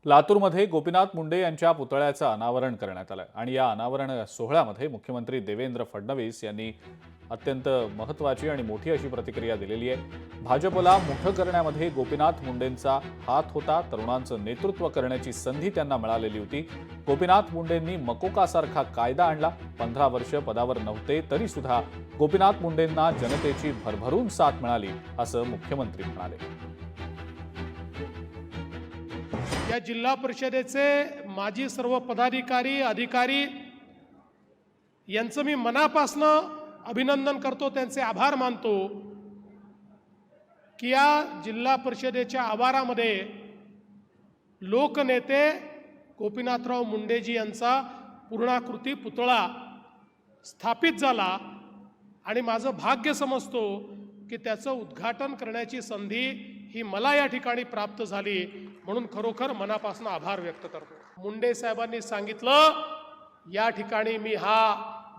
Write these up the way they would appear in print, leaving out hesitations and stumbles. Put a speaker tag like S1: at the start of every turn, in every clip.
S1: लातूरमध्ये गोपीनाथ मुंडे यांच्या पुतळ्याचं अनावरण करण्यात आलं आणि या अनावरण सोहळ्यामध्ये मुख्यमंत्री देवेंद्र फडणवीस यांनी अत्यंत महत्त्वाची आणि मोठी अशी प्रतिक्रिया दिलेली आहे। भाजपला मोठं करण्यामध्ये गोपीनाथ मुंडेंचा हात होता। तरुणांचं नेतृत्व करण्याची संधी त्यांना मिळालेली होती। गोपीनाथ मुंडेंनी मकोकासारखा कायदा आणला। 15 वर्ष पदावर नव्हते तरी सुद्धा गोपीनाथ मुंडेंना जनतेची भरभरून साथ मिळाली असं मुख्यमंत्री म्हणाले।
S2: या जिल्हा परिषदेचे माजी सर्व पदाधिकारी अधिकारी यांचं मी मनापासून अभिनंदन करतो, त्यांचे आभार मानतो की या जिल्हा परिषदेच्या आवारामध्ये लोकनेते गोपीनाथराव मुंडेजी यांचा पूर्णाकृती पुतळा स्थापित झाला आणि माझं भाग्य समजतो की त्याचं उद्घाटन करण्याची संधी ही मला या ठिकाणी प्राप्त झाली, म्हणून खरोखर मनापासून आभार व्यक्त करतो। मुंडे साहेबांनी सांगितलं या ठिकाणी मी हा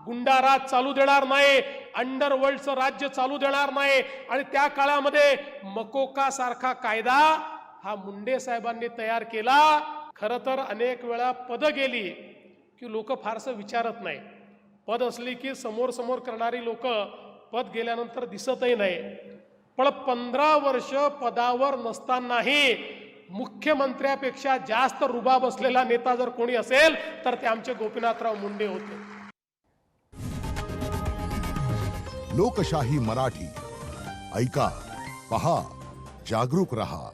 S2: गुंडाराज चालू देणार नाही, अंडरवर्ल्डचं राज्य चालू देणार नाही आणि त्या काळामध्ये मकोका सारखा कायदा हा मुंडे साहेबांनी तयार केला। खरं तर अनेक वेळा पद गेली की लोक फारसं विचारत नाही, पद असली की समोर समोर करणारी लोक पद गेल्यानंतर दिसतही नाही, पण 15 वर्ष पदावर नसतानाही मुख्यमंत्र्यापेक्षा जास्त रुबाब असलेला नेता जर कोणी असेल तर ते आमचे गोपीनाथराव मुंडे होते।
S3: लोकशाही मराठी ऐका, पहा, जागरूक रहा।